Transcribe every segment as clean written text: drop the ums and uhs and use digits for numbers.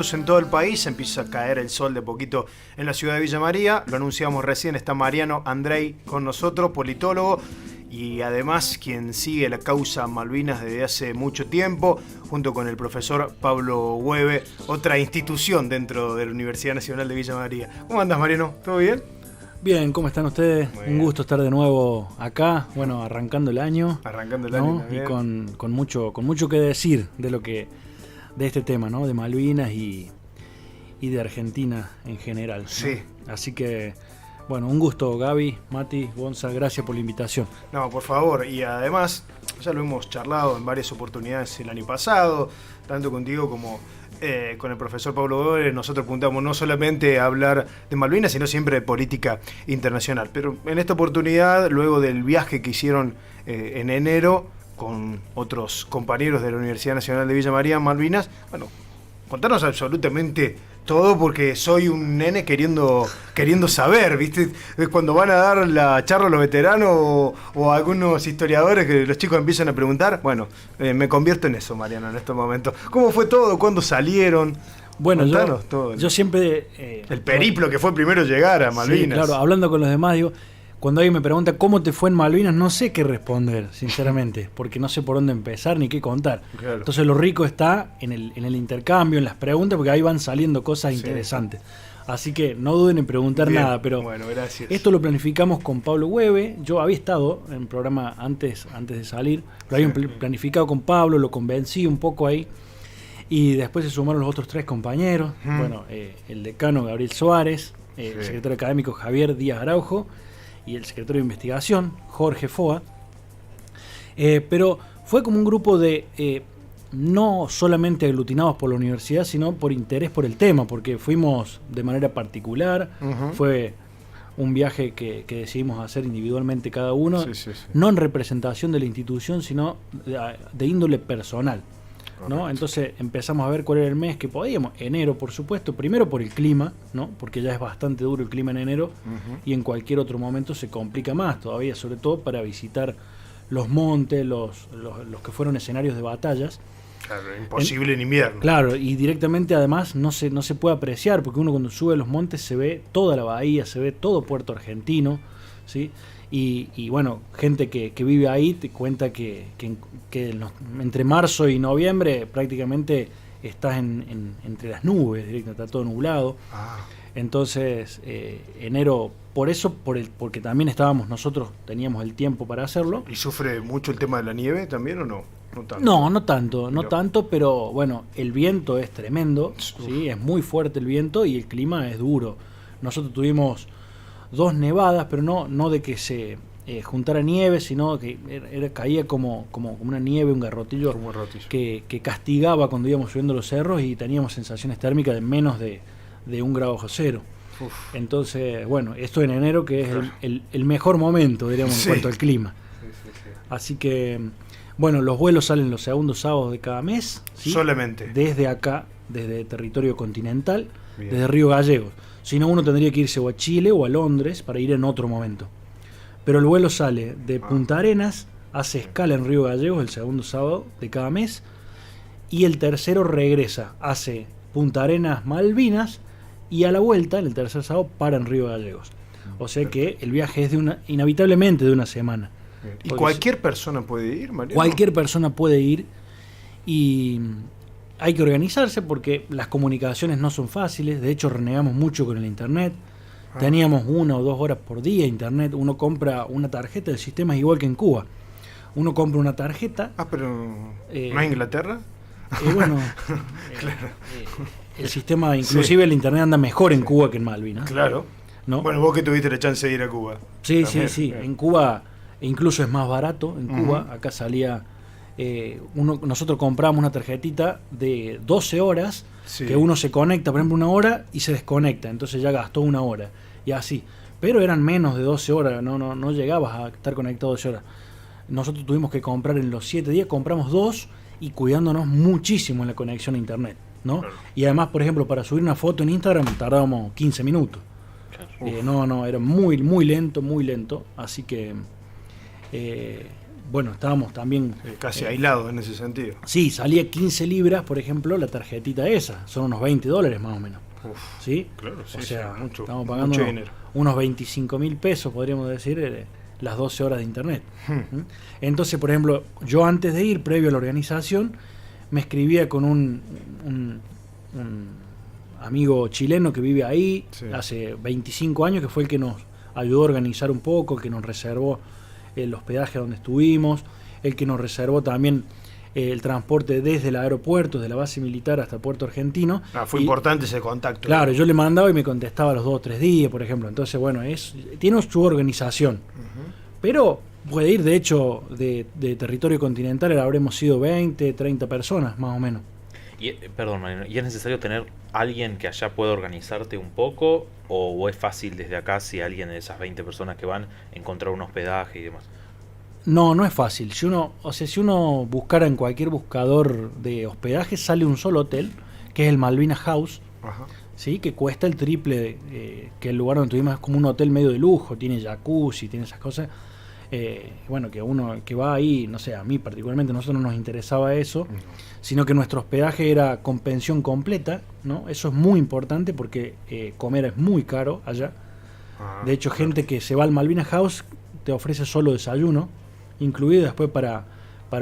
En todo el país empieza a caer el sol de poquito en la ciudad de Villa María. Lo anunciamos recién, está Mariano Andrei con nosotros, politólogo y además quien sigue la causa Malvinas desde hace mucho tiempo, junto con el profesor Pablo Hueve, otra institución dentro de la Universidad Nacional de Villa María. ¿Cómo andas, Mariano? ¿Todo bien? Bien, ¿cómo están ustedes? Un gusto estar de nuevo acá, bueno, arrancando el año. Arrancando el año también. Y con mucho que decir de este tema, ¿no? De Malvinas y de Argentina en general, ¿no? Sí. Así que, bueno, un gusto, Gaby, Mati, Gonza, gracias por la invitación. No, por favor, y además, ya lo hemos charlado en varias oportunidades el año pasado, tanto contigo como con el profesor Pablo Hueve. Nosotros apuntamos no solamente a hablar de Malvinas, sino siempre de política internacional. Pero en esta oportunidad, luego del viaje que hicieron en enero, con otros compañeros de la Universidad Nacional de Villa María, Malvinas, bueno, contanos absolutamente todo, porque soy un nene queriendo saber, ¿viste? Cuando van a dar la charla a los veteranos o a algunos historiadores que los chicos empiezan a preguntar, bueno, me convierto en eso, Mariano, en estos momentos. ¿Cómo fue todo? ¿Cuándo salieron? Bueno, contanos todo. Yo siempre... el periplo que fue primero llegar a Malvinas. Sí, claro, hablando con los demás, digo... Cuando alguien me pregunta cómo te fue en Malvinas, no sé qué responder, sinceramente, porque no sé por dónde empezar ni qué contar. Claro. Entonces lo rico está en el intercambio, en las preguntas, porque ahí van saliendo cosas interesantes. Así que no duden en preguntar nada, pero bueno, gracias. Esto lo planificamos con Pablo Hueve. Yo había estado en el programa antes de salir, lo habían planificado con Pablo, lo convencí un poco ahí, y después se sumaron los otros tres compañeros, bueno, el decano Gabriel Suárez, el secretario académico Javier Díaz Araujo, y el secretario de investigación, Jorge Foa. Pero fue como un grupo de no solamente aglutinados por la universidad, sino por interés por el tema, porque fuimos de manera particular. Fue un viaje que decidimos hacer individualmente cada uno, no en representación de la institución, sino de índole personal, ¿no? Entonces empezamos a ver cuál era el mes que podíamos. Enero, por supuesto, primero por el clima, ¿no? Porque ya es bastante duro el clima en enero, y en cualquier otro momento se complica más todavía, sobre todo para visitar los montes, los que fueron escenarios de batallas. Claro, imposible en invierno. Claro, y directamente además no se puede apreciar, porque uno cuando sube a los montes se ve toda la bahía, se ve todo Puerto Argentino, ¿sí? Y bueno, gente que vive ahí te cuenta que entre marzo y noviembre prácticamente estás entre las nubes, está todo nublado. Entonces, enero, porque también nosotros teníamos el tiempo para hacerlo. ¿Y sufre mucho el tema de la nieve también o no? No tanto, pero bueno, el viento es tremendo, ¿sí? Es muy fuerte el viento y el clima es duro. Nosotros tuvimos 2 nevadas, pero no de que se juntara nieve, sino que caía como una nieve, un garrotillo, que castigaba cuando íbamos subiendo los cerros, y teníamos sensaciones térmicas de menos de 1 grado bajo cero. Entonces, bueno, esto en enero, que es el mejor momento, diríamos, en cuanto al clima. Así que, bueno, los vuelos salen los segundos sábados de cada mes, ¿sí? Solamente. Desde acá, desde territorio continental, desde Río Gallegos. Si no, uno tendría que irse o a Chile o a Londres para ir en otro momento. Pero el vuelo sale de Punta Arenas, hace escala en Río Gallegos el segundo sábado de cada mes, y el tercero regresa, hace Punta Arenas, Malvinas, y a la vuelta, en el tercer sábado, para en Río Gallegos. O sea que el viaje es inevitablemente de una semana. ¿Y cualquier persona puede ir, Mariano? Cualquier persona puede ir, y hay que organizarse porque las comunicaciones no son fáciles. De hecho, renegamos mucho con el internet. Teníamos 1 o 2 horas por día internet. Uno compra una tarjeta, el sistema es igual que en Cuba. Uno compra una tarjeta. Pero ¿no es Inglaterra? Bueno, el sistema, inclusive el internet anda mejor en Cuba que en Malvinas. Claro. ¿No? Bueno, vos que tuviste la chance de ir a Cuba. Sí. En Cuba incluso es más barato. En Cuba, acá salía... nosotros compramos una tarjetita de 12 horas, que uno se conecta, por ejemplo, 1 hora y se desconecta, entonces ya gastó 1 hora, y así. Pero eran menos de 12 horas, no llegabas a estar conectado 12 horas. Nosotros tuvimos que comprar en los 7 días, compramos 2, y cuidándonos muchísimo en la conexión a internet, ¿no? Claro. Y además, por ejemplo, para subir una foto en Instagram tardábamos 15 minutos. Claro. Era muy lento, así que... bueno, estábamos también... casi aislados en ese sentido. Sí, salía 15 libras, por ejemplo, la tarjetita esa. Son unos $20 más o menos. Uf, ¿Sí? claro, sí, o sea, sí, mucho, estamos pagando mucho dinero. unos 25.000 pesos, podríamos decir, las 12 horas de internet. ¿Mm? Entonces, por ejemplo, yo antes de ir, previo a la organización, me escribía con un amigo chileno que vive ahí, Sí. hace 25 años, que fue el que nos ayudó a organizar un poco, el que nos reservó el hospedaje donde estuvimos, el que nos reservó también el transporte desde el aeropuerto, de la base militar hasta Puerto Argentino. Fue importante ese contacto. Claro, yo le mandaba y me contestaba a los 2 o 3 días, por ejemplo. Entonces, bueno, tiene su organización. Pero puede ir, de hecho, de territorio continental habremos sido 20, 30 personas, más o menos. Y, perdón, Mariano, ¿y es necesario tener alguien que allá pueda organizarte un poco? ¿O es fácil desde acá, si alguien de esas 20 personas que van, encontrar un hospedaje y demás? No, no es fácil. Si uno buscara en cualquier buscador de hospedaje, sale un solo hotel, que es el Malvinas House, Ajá. ¿sí? Que cuesta el triple que el lugar donde tuvimos. Es como un hotel medio de lujo, tiene jacuzzi, tiene esas cosas. Bueno, que uno que va ahí, no sé, a mí particularmente, a nosotros no nos interesaba eso, sino que nuestro hospedaje era con pensión completa, ¿no? Eso es muy importante porque comer es muy caro allá. De hecho, gente que se va al Malvinas House te ofrece solo desayuno, incluido después para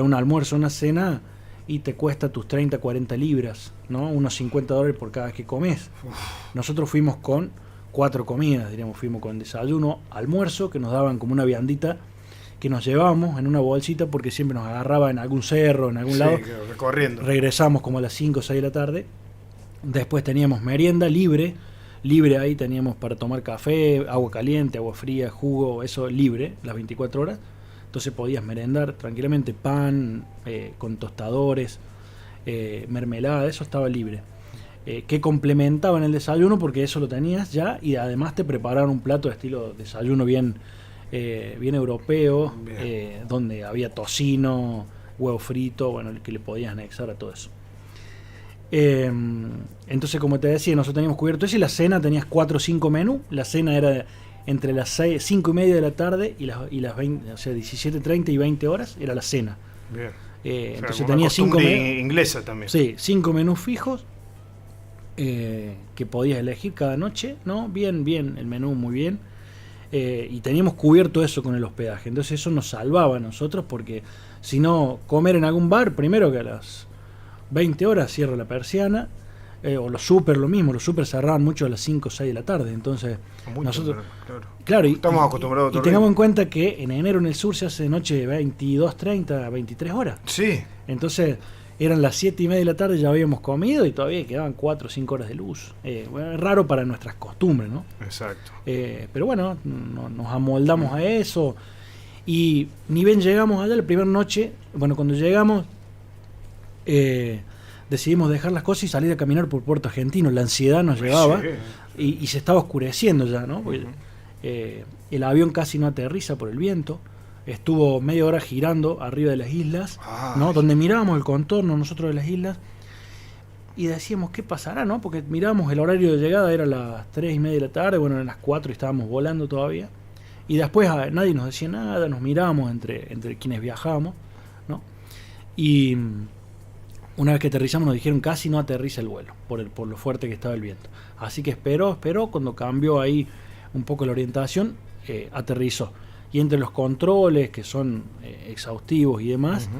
un almuerzo, una cena, y te cuesta tus 30, 40 libras, ¿no? Unos $50 por cada vez que comes. Nosotros fuimos con 4 comidas, diríamos, fuimos con desayuno, almuerzo, que nos daban como una viandita que nos llevábamos en una bolsita porque siempre nos agarraba en algún cerro, en algún lado. Claro, recorriendo. Regresamos como a las 5 o 6 de la tarde. Después teníamos merienda libre ahí teníamos para tomar café, agua caliente, agua fría, jugo, eso libre, las 24 horas. Entonces podías merendar tranquilamente, pan, con tostadores, mermelada, eso estaba libre. Que complementaban el desayuno porque eso lo tenías ya, y además te prepararon un plato de estilo desayuno bien europeo, donde había tocino, huevo frito, bueno, el que le podías anexar a todo eso. Entonces, como te decía, nosotros teníamos cubierto eso, y la cena tenías 4 o 5 menús. La cena era entre las 5 y media de la tarde y las 20, o sea, 17:30 y 20 horas era la cena. Bien. Entonces tenía 5 menús. Inglesa también. Sí, 5 menús fijos que podías elegir cada noche, ¿no? Bien, el menú muy bien. Y teníamos cubierto eso con el hospedaje. Entonces eso nos salvaba a nosotros, porque si no, comer en algún bar, primero que a las 20 horas cierra la persiana, o los super lo mismo, los super cerraban mucho a las 5 o 6 de la tarde. Entonces nosotros, claro, estamos acostumbrados a todo. Y tengamos en cuenta que en enero en el sur se hace de noche 22:30, 23 horas. Sí. Entonces eran las 7:30 de la tarde, ya habíamos comido y todavía quedaban 4 o 5 horas de luz. Bueno, es raro para nuestras costumbres, ¿no? Exacto. Pero bueno, nos amoldamos a eso. Y ni bien llegamos allá la primera noche, bueno, cuando llegamos, decidimos dejar las cosas y salir a caminar por Puerto Argentino. La ansiedad nos llevaba, y se estaba oscureciendo ya, ¿no? Porque, el avión casi no aterriza por el viento. Estuvo media hora girando arriba de las islas, ¿no? Donde mirábamos el contorno nosotros de las islas, y decíamos, ¿qué pasará, no? Porque mirábamos el horario de llegada, era las 3:30 de la tarde, bueno, eran las 4 y estábamos volando todavía. Y después nadie nos decía nada, nos mirábamos entre quienes viajábamos, ¿no? Y una vez que aterrizamos nos dijeron, casi no aterriza el vuelo, por lo fuerte que estaba el viento. Así que esperó, cuando cambió ahí un poco la orientación, aterrizó. Y entre los controles, que son exhaustivos y demás,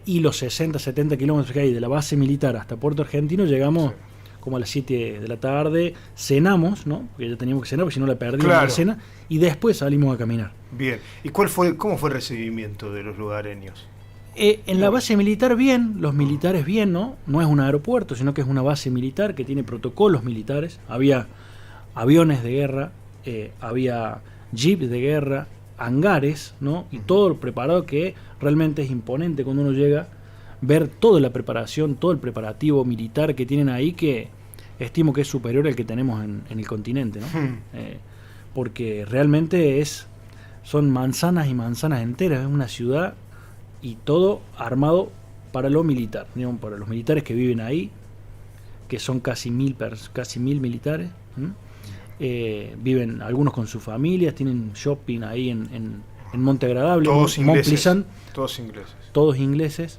y los 60, 70 kilómetros que hay de la base militar hasta Puerto Argentino, llegamos como a las 7 de la tarde, cenamos, ¿no? Porque ya teníamos que cenar, porque si no la perdimos la cena, y después salimos a caminar. Bien. ¿Y cómo fue el recibimiento de los lugareños? En la base militar bien, los militares bien, ¿no? No es un aeropuerto, sino que es una base militar que tiene protocolos militares. Había aviones de guerra, había jeeps de guerra, hangares, ¿no? Y todo preparado, que realmente es imponente cuando uno llega, ver toda la preparación, todo el preparativo militar que tienen ahí, que estimo que es superior al que tenemos en el continente, ¿no? Porque realmente son manzanas y manzanas enteras, es una ciudad, y todo armado para lo militar, digamos, para los militares que viven ahí, que son casi 1000 militares. Viven algunos con sus familias, tienen shopping ahí en en Monte Agradable, Todos ingleses. Montplisant, Todos ingleses. todos ingleses,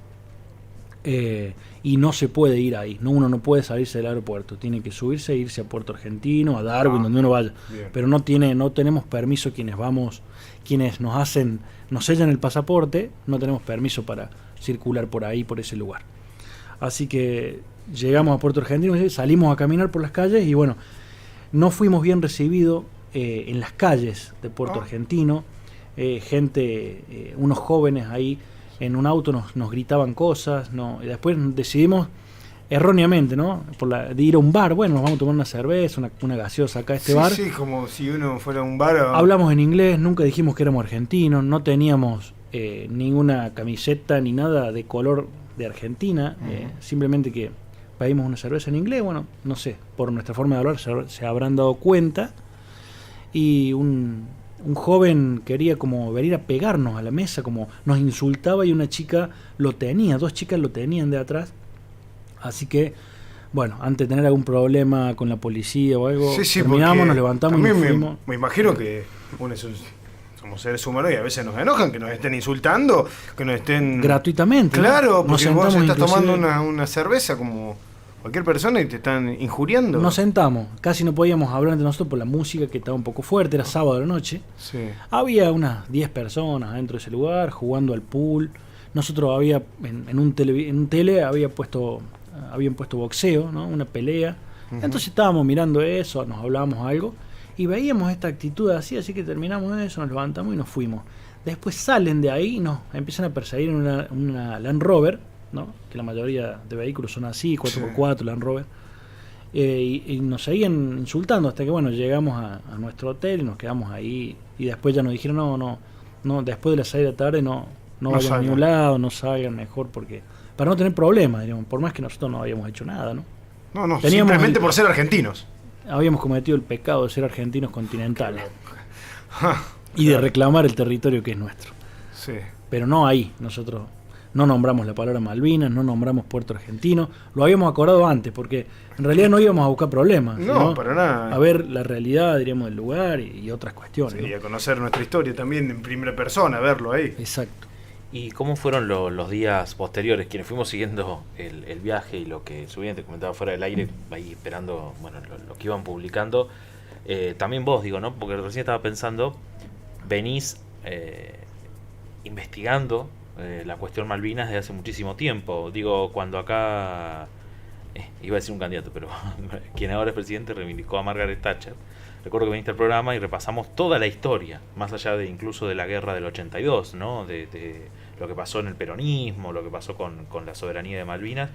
y no se puede ir ahí, ¿no? Uno no puede salirse del aeropuerto, tiene que subirse e irse a Puerto Argentino, a Darwin, donde uno vaya, Bien. pero no tenemos permiso quienes nos sellan el pasaporte, no tenemos permiso para circular por ahí, por ese lugar. Así que llegamos a Puerto Argentino, salimos a caminar por las calles y bueno, no fuimos bien recibidos en las calles de Puerto Argentino. Gente, unos jóvenes ahí en un auto nos gritaban cosas, ¿no? Y después decidimos erróneamente, ¿no? De ir a un bar, bueno, nos vamos a tomar una cerveza, una gaseosa acá a este bar. Sí, como si uno fuera a un bar. Hablamos en inglés, nunca dijimos que éramos argentinos, no teníamos ninguna camiseta ni nada de color de Argentina, simplemente que pedimos una cerveza en inglés, bueno, no sé, por nuestra forma de hablar se habrán dado cuenta, y un joven quería como venir a pegarnos a la mesa, como nos insultaba, y una chica dos chicas lo tenían de atrás, así que bueno, antes de tener algún problema con la policía o algo, terminamos, nos levantamos y nos fuimos. Me imagino que somos seres humanos y a veces nos enojan que nos estén insultando, que nos estén... Gratuitamente. Claro, porque vos estás tomando inclusive una cerveza como cualquier persona y te están injuriando. Nos sentamos, casi no podíamos hablar entre nosotros por la música que estaba un poco fuerte, era sábado de la noche. Sí. Había unas 10 personas dentro de ese lugar jugando al pool. Nosotros en un tele habían puesto boxeo, ¿no? Una pelea. Entonces estábamos mirando eso, nos hablábamos algo y veíamos esta actitud así que terminamos eso, nos levantamos y nos fuimos. Después salen de ahí y nos empiezan a perseguir en una Land Rover, ¿no? Que la mayoría de vehículos son así, 4x4, Land Rover, y nos seguían insultando hasta que bueno, llegamos a nuestro hotel y nos quedamos ahí, y después ya nos dijeron no, después de las 6 de la tarde no vayan a ningún lado, no salgan, mejor, porque para no tener problemas, digamos, por más que nosotros no habíamos hecho nada, ¿no? No, simplemente por ser argentinos. Habíamos cometido el pecado de ser argentinos continentales y de reclamar el territorio que es nuestro. Sí. Pero no ahí, nosotros no nombramos la palabra Malvinas, no nombramos Puerto Argentino, lo habíamos acordado antes, porque en realidad no íbamos a buscar problemas, no, para nada. A ver la realidad, diríamos, del lugar y otras cuestiones. Sí, ¿no? a conocer nuestra historia también en primera persona, verlo ahí. Exacto. ¿Y cómo fueron los días posteriores? Quienes fuimos siguiendo el viaje y lo que subían, te comentaba fuera del aire, ahí esperando lo que iban publicando. También vos, digo, ¿no? Porque recién estaba pensando, venís investigando la cuestión Malvinas desde hace muchísimo tiempo. Digo, cuando acá, iba a decir un candidato, pero quien ahora es presidente reivindicó a Margaret Thatcher. Recuerdo que viniste al programa y repasamos toda la historia, más allá de incluso de la guerra del 82, ¿no? De lo que pasó en el peronismo, lo que pasó con la soberanía de Malvinas.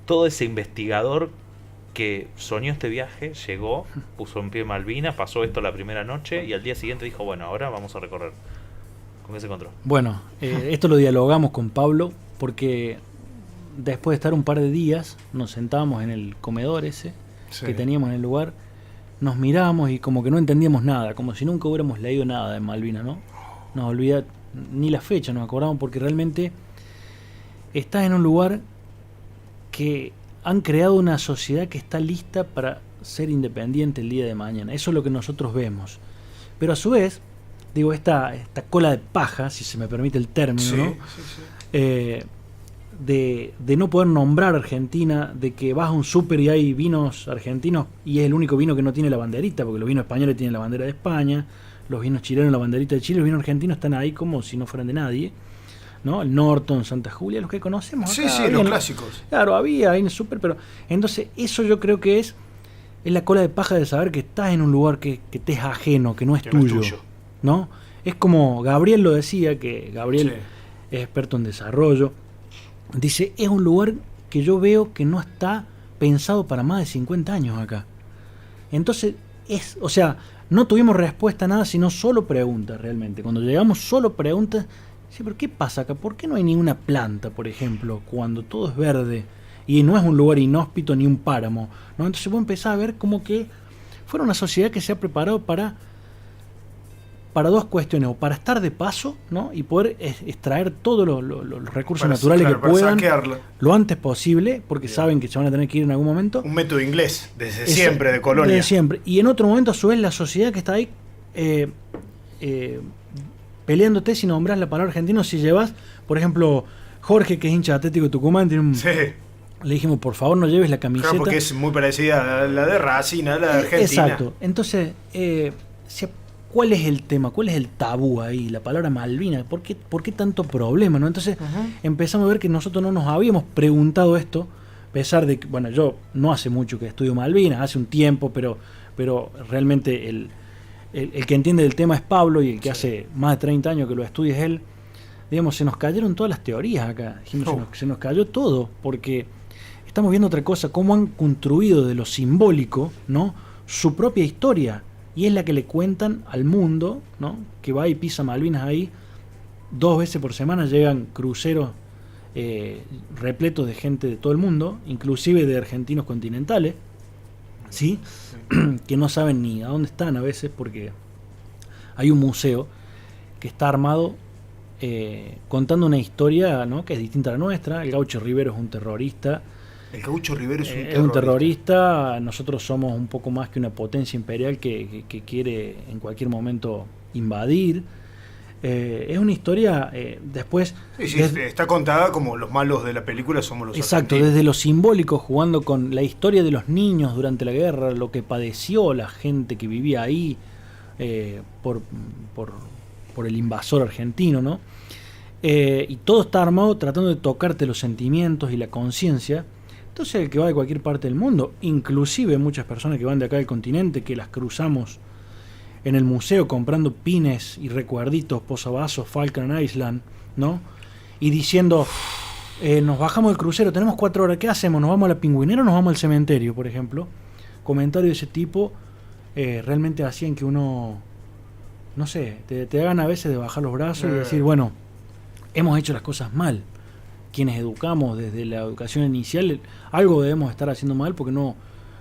Todo ese investigador que soñó este viaje, llegó, puso en pie Malvinas, pasó esto la primera noche y al día siguiente dijo, bueno, ahora vamos a recorrer. ¿Con qué se encontró? Bueno, esto lo dialogamos con Pablo porque después de estar un par de días nos sentábamos en el comedor ese que teníamos en el lugar, nos mirábamos y como que no entendíamos nada, como si nunca hubiéramos leído nada de Malvinas, ¿no? Nos olvidamos ni la fecha, nos acordamos, porque realmente estás en un lugar que han creado una sociedad que está lista para ser independiente el día de mañana. Eso es lo que nosotros vemos. Pero a su vez, digo, esta cola de paja, si se me permite el término, ¿no? De no poder nombrar Argentina, de que vas a un súper y hay vinos argentinos y es el único vino que no tiene la banderita, porque los vinos españoles tienen la bandera de España, los vinos chilenos la banderita de Chile, los vinos argentinos están ahí como si no fueran de nadie, ¿no? El Norton, Santa Julia, los que conocemos acá. Sí, los clásicos. Claro, había ahí en el súper, pero entonces eso yo creo que es la cola de paja de saber que estás en un lugar que te es ajeno, que no es tuyo, ¿no? Es como Gabriel lo decía, que Gabriel es experto en desarrollo. Dice, es un lugar que yo veo que no está pensado para más de 50 años acá. Entonces, no tuvimos respuesta a nada, sino solo preguntas realmente. Cuando llegamos, solo preguntas. Sí, pero ¿qué pasa acá? ¿Por qué no hay ninguna planta, por ejemplo, cuando todo es verde? Y no es un lugar inhóspito ni un páramo, ¿no? Entonces vos empezás a ver como que fuera una sociedad que se ha preparado para dos cuestiones, o para estar de paso, ¿no? Y poder extraer todos los recursos naturales que puedan lo antes posible, porque saben que se van a tener que ir en algún momento. Un método inglés, desde siempre, de colonia. Desde siempre. Y en otro momento, a su vez, la sociedad que está ahí peleándote si nombras la palabra argentino, si llevas, por ejemplo, Jorge, que es hincha de Atlético de Tucumán, tiene un... Sí. Le dijimos, por favor, no lleves la camiseta. Claro, porque es muy parecida a la de Racing, a la de Argentina. Exacto. Entonces, ¿cuál es el tema? ¿Cuál es el tabú ahí? La palabra Malvinas. ¿Por qué tanto problema? ¿No? Entonces, empezamos a ver que nosotros no nos habíamos preguntado esto, a pesar de que, bueno, yo no hace mucho que estudio Malvinas, hace un tiempo, pero realmente el que entiende del tema es Pablo, y el que hace más de 30 años que lo estudia es él. Digamos, se nos cayeron todas las teorías acá. Dijimos, se nos cayó todo, porque estamos viendo otra cosa, cómo han construido de lo simbólico, ¿no?, su propia historia, y es la que le cuentan al mundo, ¿no?, que va y pisa Malvinas ahí. 2 veces por semana llegan cruceros repletos de gente de todo el mundo, inclusive de argentinos continentales, ¿sí? Que no saben ni a dónde están a veces, porque hay un museo que está armado contando una historia, ¿no?, que es distinta a la nuestra. El Gaucho Rivero es un terrorista. El Gaucho Rivero es un terrorista. Nosotros somos un poco más que una potencia imperial que quiere en cualquier momento invadir. Es una historia después... Sí, está contada como los malos de la película somos los exacto, argentinos. desde lo simbólico, jugando con la historia de los niños durante la guerra, lo que padeció la gente que vivía ahí por el invasor argentino, ¿no? Y todo está armado tratando de tocarte los sentimientos y la conciencia. Entonces, el que va de cualquier parte del mundo, inclusive muchas personas que van de acá del continente, que las cruzamos en el museo comprando pines y recuerditos, posavasos, Falkland Island, ¿no? Y diciendo, nos bajamos del crucero, tenemos 4 horas, ¿qué hacemos? ¿Nos vamos a la Pingüinera o nos vamos al cementerio, por ejemplo? Comentarios de ese tipo realmente hacían que uno, no sé, te hagan a veces de bajar los brazos y decir, bueno, hemos hecho las cosas mal. Quienes educamos desde la educación inicial, algo debemos estar haciendo mal, porque no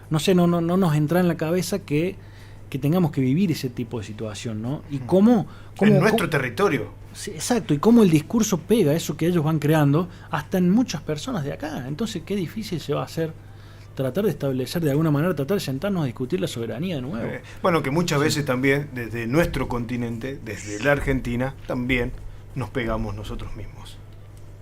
nos entra en la cabeza que tengamos que vivir ese tipo de situación, ¿no? Y cómo en nuestro territorio. Sí, exacto, y cómo el discurso pega eso que ellos van creando hasta en muchas personas de acá. Entonces, qué difícil se va a hacer tratar de establecer de alguna manera, tratar de sentarnos a discutir la soberanía de nuevo. Bueno, que muchas veces también desde nuestro continente, desde la Argentina, también nos pegamos nosotros mismos.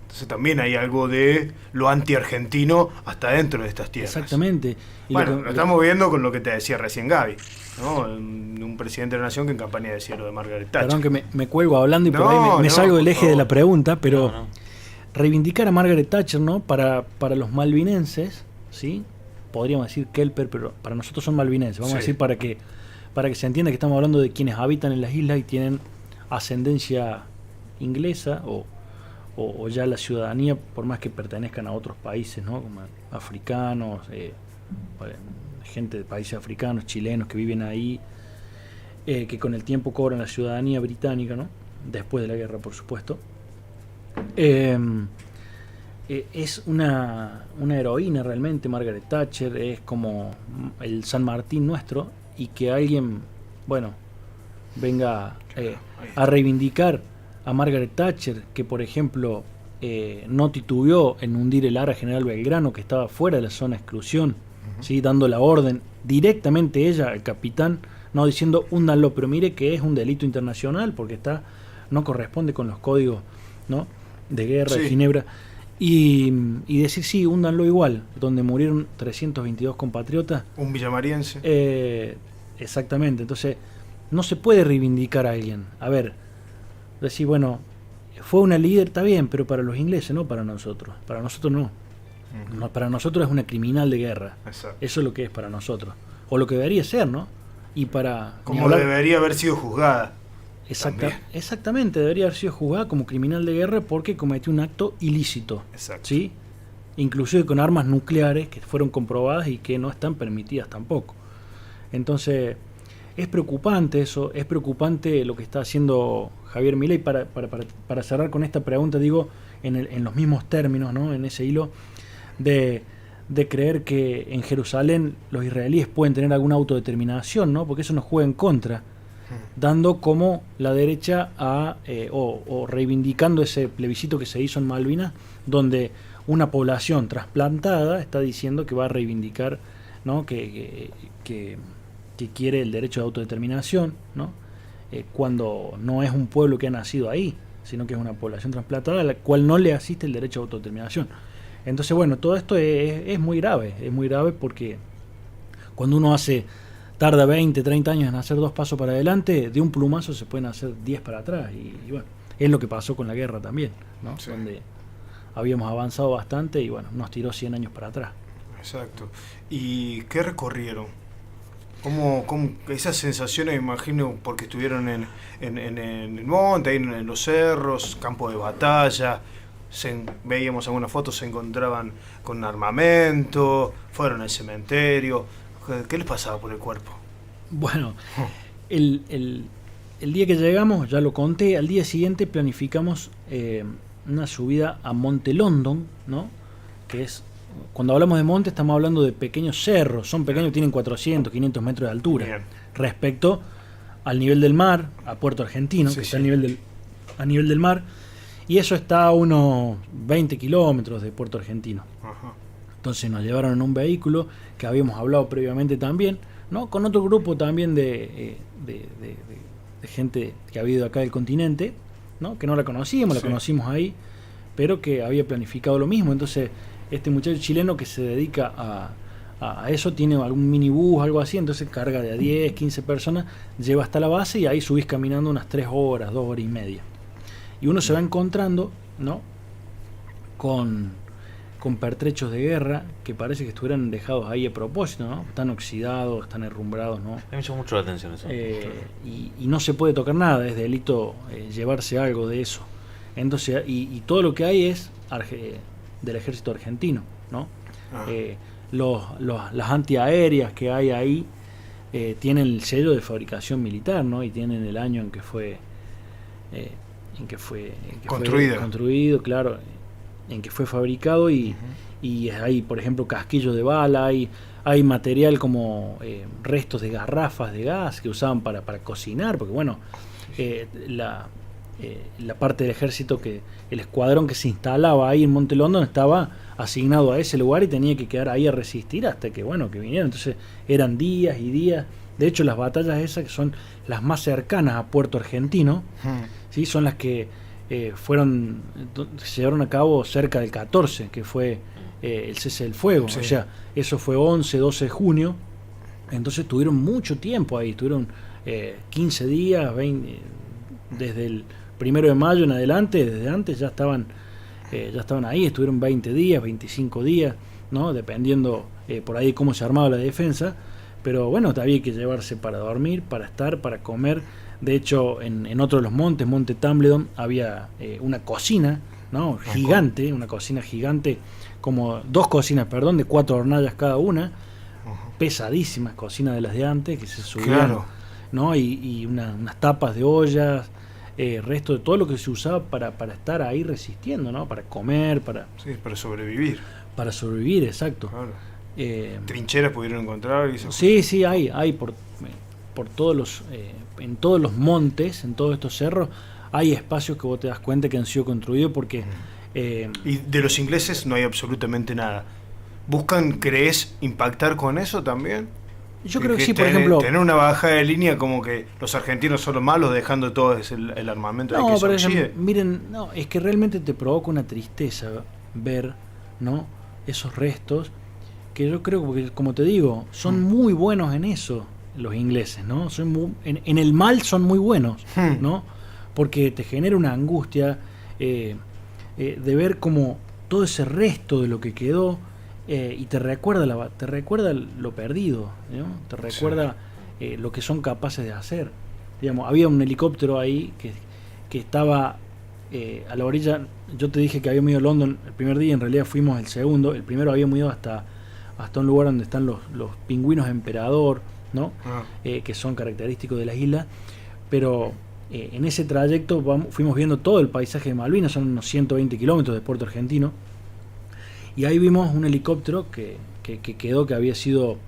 Entonces también hay algo de lo anti-argentino hasta dentro de estas tierras. Exactamente. Y bueno, lo estamos viendo con lo que te decía recién Gaby, ¿no? Un presidente de la nación que en campaña decía lo de Margaret Thatcher. Perdón que me cuelgo hablando y por ahí me salgo del eje de la pregunta, pero reivindicar a Margaret Thatcher, ¿no?, para los malvinenses, ¿sí? Podríamos decir Kelper, pero para nosotros son malvinenses. Vamos a decir para que se entienda que estamos hablando de quienes habitan en las islas y tienen ascendencia inglesa o ya la ciudadanía, por más que pertenezcan a otros países, ¿no?, como africanos, gente de países africanos, chilenos que viven ahí, que con el tiempo cobran la ciudadanía británica, ¿no?, después de la guerra, por supuesto. Es una heroína realmente Margaret Thatcher, es como el San Martín nuestro, y que alguien, bueno, venga a reivindicar a Margaret Thatcher, que por ejemplo no titubeó en hundir el Ara General Belgrano, que estaba fuera de la zona de exclusión, ¿sí?, dando la orden directamente ella al capitán, no diciendo húndanlo, pero mire que es un delito internacional porque no corresponde con los códigos, ¿no?, de guerra de Ginebra, y decir sí, húndanlo igual, donde murieron 322 compatriotas, un villamariense. Exactamente. Entonces no se puede reivindicar a alguien. A ver, decir, bueno, fue una líder, está bien, pero para los ingleses, no para nosotros. Para nosotros no. Para nosotros es una criminal de guerra. Exacto. Eso es lo que es para nosotros. O lo que debería ser, ¿no? Y para... Como debería haber sido juzgada. Exactamente, debería haber sido juzgada como criminal de guerra porque cometió un acto ilícito. Exacto. ¿Sí? Inclusive con armas nucleares que fueron comprobadas y que no están permitidas tampoco. Entonces... es preocupante eso, es preocupante lo que está haciendo Javier Milei. Para cerrar con esta pregunta, digo, en los mismos términos, ¿no?, en ese hilo, de creer que en Jerusalén los israelíes pueden tener alguna autodeterminación, ¿no?, porque eso nos juega en contra, dando como la derecha o reivindicando ese plebiscito que se hizo en Malvinas, donde una población trasplantada está diciendo que va a reivindicar, ¿no?, que quiere el derecho de autodeterminación, ¿no?, cuando no es un pueblo que ha nacido ahí, sino que es una población trasplantada a la cual no le asiste el derecho a autodeterminación. Entonces, bueno, todo esto es muy grave porque cuando uno tarda 20, 30 años en hacer 2 pasos para adelante, de un plumazo se pueden hacer 10 para atrás, y bueno, es lo que pasó con la guerra también, ¿no? Sí. Donde habíamos avanzado bastante y bueno, nos tiró 100 años para atrás. Exacto. ¿Y qué recorrieron? ¿Cómo esas sensaciones, me imagino, porque estuvieron en el monte, ahí en los cerros, campo de batalla, veíamos algunas fotos, se encontraban con armamento, fueron al cementerio? ¿Qué les pasaba por el cuerpo? Bueno, el día que llegamos, ya lo conté, al día siguiente planificamos una subida a Monte London, ¿no? Que es, cuando hablamos de monte estamos hablando de pequeños cerros, son pequeños, tienen 400, 500 metros de altura. Bien. Respecto al nivel del mar, a Puerto Argentino, que está a nivel del mar, y eso está a unos 20 kilómetros de Puerto Argentino. Ajá. Entonces nos llevaron en un vehículo que habíamos hablado previamente también, ¿no? Con otro grupo también de gente que había ido acá del continente, ¿no? Que no la conocíamos, la conocimos ahí, pero que había planificado lo mismo. Entonces este muchacho chileno que se dedica a eso tiene algún minibús, algo así, entonces carga de a 10, 15 personas, lleva hasta la base y ahí subís caminando unas 3 horas, 2 horas y media. Y uno se va encontrando, ¿no? Con pertrechos de guerra que parece que estuvieran dejados ahí a propósito, ¿no? Están oxidados, están herrumbrados, ¿no? Me llamó mucho la atención eso. Y no se puede tocar nada, es delito llevarse algo de eso. Entonces, y todo lo que hay es del ejército argentino, ¿no? Las antiaéreas que hay ahí tienen el sello de fabricación militar, ¿no? Y tienen el año en que fue construido, claro, en que fue fabricado, y hay, por ejemplo, casquillos de bala, hay material como restos de garrafas de gas que usaban para cocinar, porque bueno, la parte del ejército, que el escuadrón que se instalaba ahí en Monte London estaba asignado a ese lugar y tenía que quedar ahí a resistir hasta que vinieron. Entonces eran días y días. De hecho, las batallas esas, que son las más cercanas a Puerto Argentino, ¿sí? Son las que se llevaron a cabo cerca del 14, que fue el cese del fuego. Sí. O sea, eso fue 11, 12 de junio. Entonces tuvieron mucho tiempo ahí, tuvieron 15 días, 20, desde el 1 de mayo en adelante, desde antes ya estaban ahí, estuvieron 20 días, 25 días, ¿no? Dependiendo por ahí cómo se armaba la defensa. Pero bueno, había que llevarse para dormir, para estar, para comer. De hecho, en otro de los montes, Monte Tumbledown, había una cocina, ¿no? Gigante, una cocina gigante, como 2 cocinas, perdón, de 4 hornallas cada una, pesadísimas cocinas de las de antes, que se subían, claro, ¿no? Y unas tapas de ollas, resto de todo lo que se usaba para estar ahí resistiendo, ¿no? Para comer, para sobrevivir. Para sobrevivir, exacto. Claro. ¿Trincheras pudieron encontrar? Sí, hay por todos los en todos los montes, en todos estos cerros, hay espacios que vos te das cuenta que han sido construidos porque... y de los ingleses no hay absolutamente nada. ¿Buscan, crees, impactar con eso también? Yo creo que sí, por ejemplo... Tener una bajada de línea como que los argentinos son los malos, dejando todo el armamento de que se oxide. Miren, es que realmente te provoca una tristeza ver, ¿no? Esos restos, que yo creo que, como te digo, son muy buenos en eso los ingleses, ¿no? En el mal son muy buenos, ¿no? Porque te genera una angustia de ver como todo ese resto de lo que quedó, y te recuerda lo perdido, ¿no? Te recuerda lo que son capaces de hacer. Digamos, había un helicóptero ahí que estaba a la orilla. Yo te dije que habíamos ido a London el primer día, en realidad fuimos el segundo. El primero habíamos ido hasta un lugar donde están los pingüinos emperador, ¿no? Que son característicos de las islas, pero en ese trayecto fuimos viendo todo el paisaje de Malvinas, son unos 120 kilómetros de Puerto Argentino, y ahí vimos un helicóptero que quedó, que había sido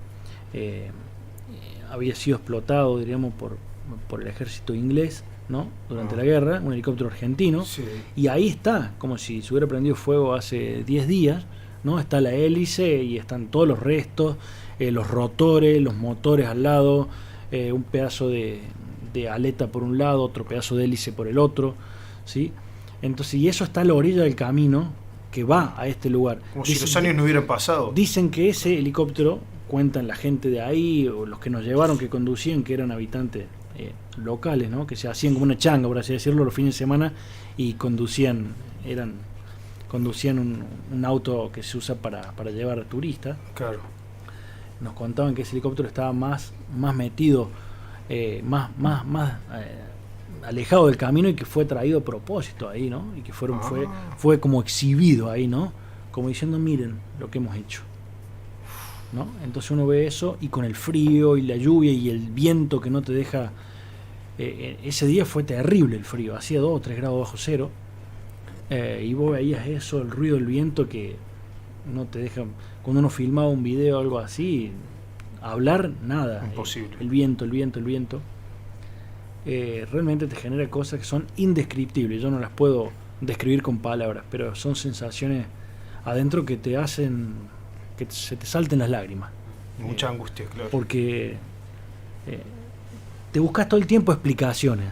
explotado, diríamos, por el ejército inglés, ¿no? Durante la guerra, un helicóptero argentino, sí. Y ahí está, como si se hubiera prendido fuego hace 10 días, ¿no? Está la hélice y están todos los restos, los rotores, los motores al lado, un pedazo de de aleta por un lado, otro pedazo de hélice por el otro, ¿sí? Entonces, y eso está a la orilla del camino que va a este lugar. Como si los años no hubieran pasado. Dicen que ese helicóptero, cuentan la gente de ahí, o los que nos llevaron, que conducían, que eran habitantes locales, ¿no? Que se hacían como una changa, por así decirlo, los fines de semana, y conducían un auto que se usa para llevar turistas. Claro. Nos contaban que ese helicóptero estaba más metido, más alejado del camino, y que fue traído a propósito ahí, ¿no? Y que fue como exhibido ahí, ¿no? Como diciendo, miren lo que hemos hecho, ¿no? Entonces uno ve eso, y con el frío y la lluvia y el viento que no te deja... ese día fue terrible el frío, hacía 2 o 3 grados bajo cero, y vos veías eso, el ruido del viento que no te deja... Cuando uno filmaba un video o algo así, hablar, nada. Imposible. El viento. Realmente te genera cosas que son indescriptibles. Yo no las puedo describir con palabras, pero son sensaciones adentro que te hacen que se te salten las lágrimas. Mucha angustia, claro. Porque te buscas todo el tiempo explicaciones.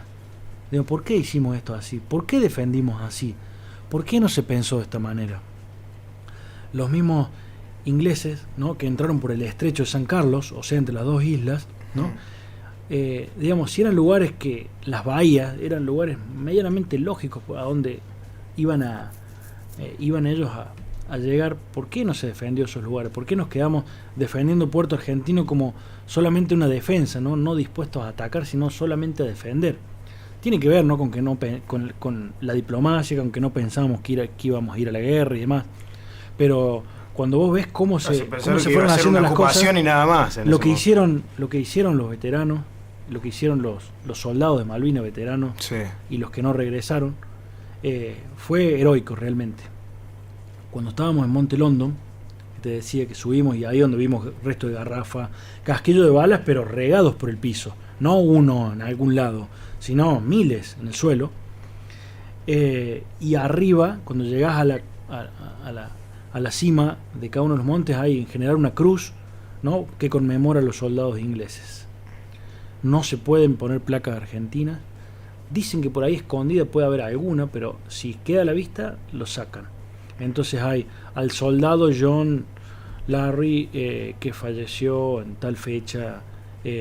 Digo, ¿por qué hicimos esto así? ¿Por qué defendimos así? ¿Por qué no se pensó de esta manera? Los mismos ingleses, ¿no? Que entraron por el estrecho de San Carlos, o sea, entre las dos islas, ¿no? Digamos, si eran lugares que las bahías eran lugares medianamente lógicos a donde iban ellos a llegar, ¿por qué no se defendió esos lugares? ¿Por qué nos quedamos defendiendo Puerto Argentino como solamente una defensa, no dispuestos a atacar, sino solamente a defender? Tiene que ver, ¿no? Con que con la diplomacia, con que no pensábamos que íbamos a ir a la guerra y demás. Pero cuando vos ves cómo se fueron haciendo las cosas, y nada más lo que hicieron los veteranos, lo que hicieron los soldados de Malvinas veteranos, sí, y los que no regresaron, fue heroico realmente. Cuando estábamos en Monte London, te decía que subimos, y ahí donde vimos resto de garrafa, casquillo de balas, pero regados por el piso, no uno en algún lado, sino miles en el suelo, y arriba, cuando llegás a la cima de cada uno de los montes, hay en general una cruz, ¿no? Que conmemora a los soldados ingleses. No se pueden poner placas argentinas. Dicen que por ahí escondida puede haber alguna, pero si queda a la vista, lo sacan. Entonces hay al soldado John Larry, que falleció en tal fecha,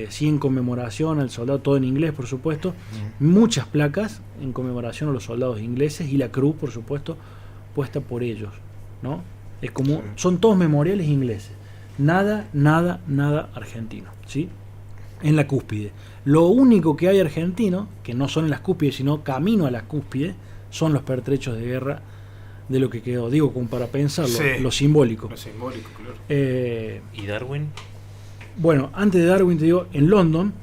sí, en conmemoración al soldado, todo en inglés, por supuesto. Muchas placas en conmemoración a los soldados ingleses, y la cruz, por supuesto, puesta por ellos, ¿no? Es como, sí, son todos memoriales ingleses, nada argentino, ¿sí? En la cúspide. Lo único que hay argentino, que no son en las cúspides, sino camino a la cúspide, son los pertrechos de guerra de lo que quedó. Digo, como para pensarlo, sí, lo simbólico. Lo simbólico, claro. ¿Y Darwin? Bueno, antes de Darwin, te digo, en London,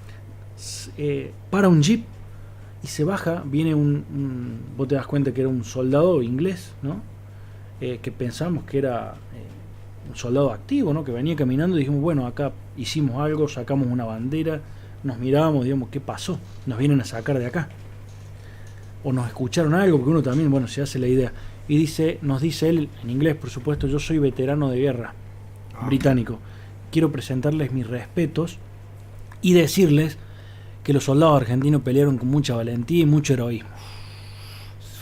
para un jeep y se baja, viene vos te das cuenta que era un soldado inglés, ¿no? Que pensamos que era un soldado activo, ¿no? Que venía caminando, y dijimos, bueno, acá hicimos algo, sacamos una bandera, nos mirábamos, digamos, ¿qué pasó? Nos vienen a sacar de acá. O nos escucharon algo, porque uno también, bueno, se hace la idea. Y nos dice él, en inglés, por supuesto, yo soy veterano de guerra británico. Quiero presentarles mis respetos y decirles que los soldados argentinos pelearon con mucha valentía y mucho heroísmo.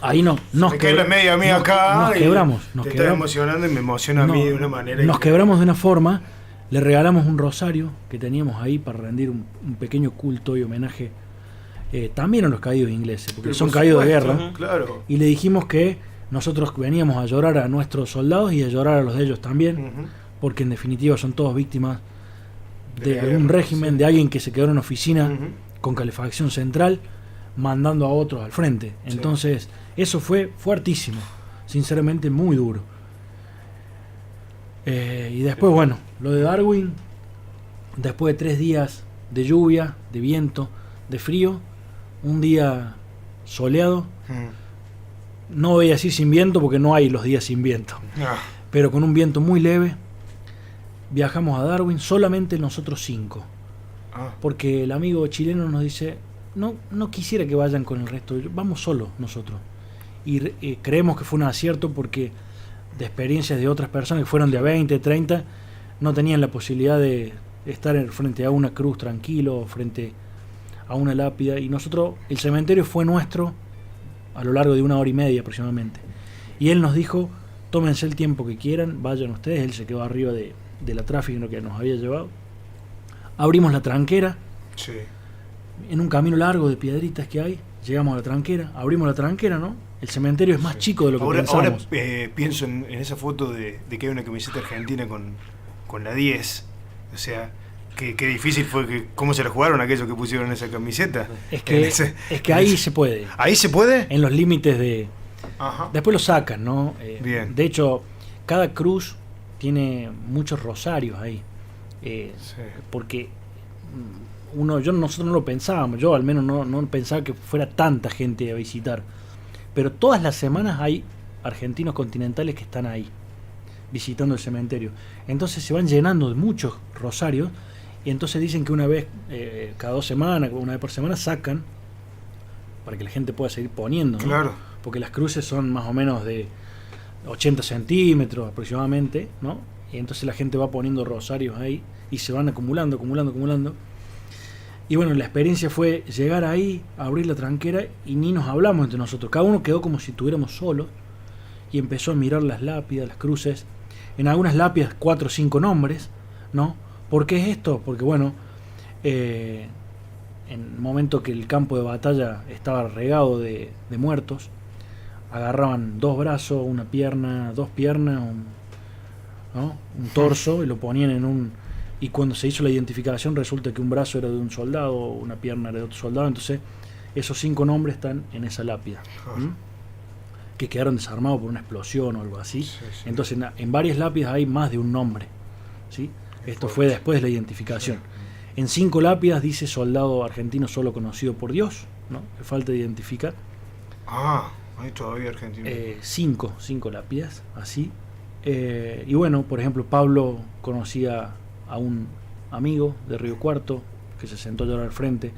Ahí nos quebramos. Te está emocionando y me emociona a mí de una manera. Nos quebramos de una forma, le regalamos un rosario que teníamos ahí para rendir un pequeño culto y homenaje también a los caídos ingleses, porque son caídos de guerra. Claro. Y le dijimos que nosotros veníamos a llorar a nuestros soldados y a llorar a los de ellos también, porque en definitiva son todos víctimas de algún régimen, sí, de alguien que se quedó en una oficina con calefacción central, mandando a otros al frente. Entonces, sí, eso fue fuertísimo, sinceramente muy duro. Y después, bueno, lo de Darwin, después de 3 días de lluvia, de viento, de frío, un día soleado, no voy a decir sin viento porque no hay los días sin viento, pero con un viento muy leve, viajamos a Darwin, solamente nosotros 5, porque el amigo chileno nos dice, no quisiera que vayan con el resto, vamos solo nosotros. Y creemos que fue un acierto, porque de experiencias de otras personas que fueron de a 20, 30, no tenían la posibilidad de estar frente a una cruz tranquilo, frente a una lápida, y nosotros, el cementerio fue nuestro a lo largo de 1 hora y media aproximadamente. Y él nos dijo, tómense el tiempo que quieran, vayan ustedes. Él se quedó arriba de la tráfico que nos había llevado. Abrimos la tranquera, Sí. en un camino largo de piedritas que hay, llegamos a la tranquera, abrimos la tranquera, ¿no? El cementerio es más chico de lo que Ahora pensamos. pienso en esa foto de que hay una camiseta argentina con la 10. O sea, qué difícil fue, cómo se la jugaron aquellos que pusieron esa camiseta. Es que ahí se puede. ¿Ahí se puede? En los límites de... Ajá. Después lo sacan, ¿no? Bien. De hecho, cada cruz tiene muchos rosarios ahí. Sí. Porque nosotros no lo pensábamos. Yo al menos no pensaba que fuera tanta gente a visitar. Pero todas las semanas hay argentinos continentales que están ahí, visitando el cementerio. Entonces se van llenando de muchos rosarios. Y entonces dicen que una vez, cada 2 semanas, una vez por semana, sacan para que la gente pueda seguir poniendo, ¿no? Claro. Porque las cruces son más o menos de 80 centímetros aproximadamente, ¿no? Y entonces la gente va poniendo rosarios ahí y se van acumulando. Y bueno, la experiencia fue llegar ahí, abrir la tranquera y ni nos hablamos entre nosotros. Cada uno quedó como si estuviéramos solos y empezó a mirar las lápidas, las cruces. En algunas lápidas 4 o 5 nombres, ¿no? ¿Por qué es esto? Porque bueno, en el momento que el campo de batalla estaba regado de muertos, agarraban 2 brazos, una pierna, 2 piernas, un torso, y lo ponían en un... Y cuando se hizo la identificación resulta que un brazo era de un soldado, una pierna era de otro soldado. Entonces esos 5 nombres están en esa lápida, que quedaron desarmados por una explosión o algo así. Sí. Entonces en varias lápidas hay más de un nombre, ¿sí? Esto fue después de la identificación. En 5 lápidas dice soldado argentino solo conocido por Dios, ¿no? Que falta de identificar. Hay todavía argentinos. 5 lápidas, así. Y bueno, por ejemplo, Pablo conocía a un amigo de Río Cuarto que se sentó a llorar al frente.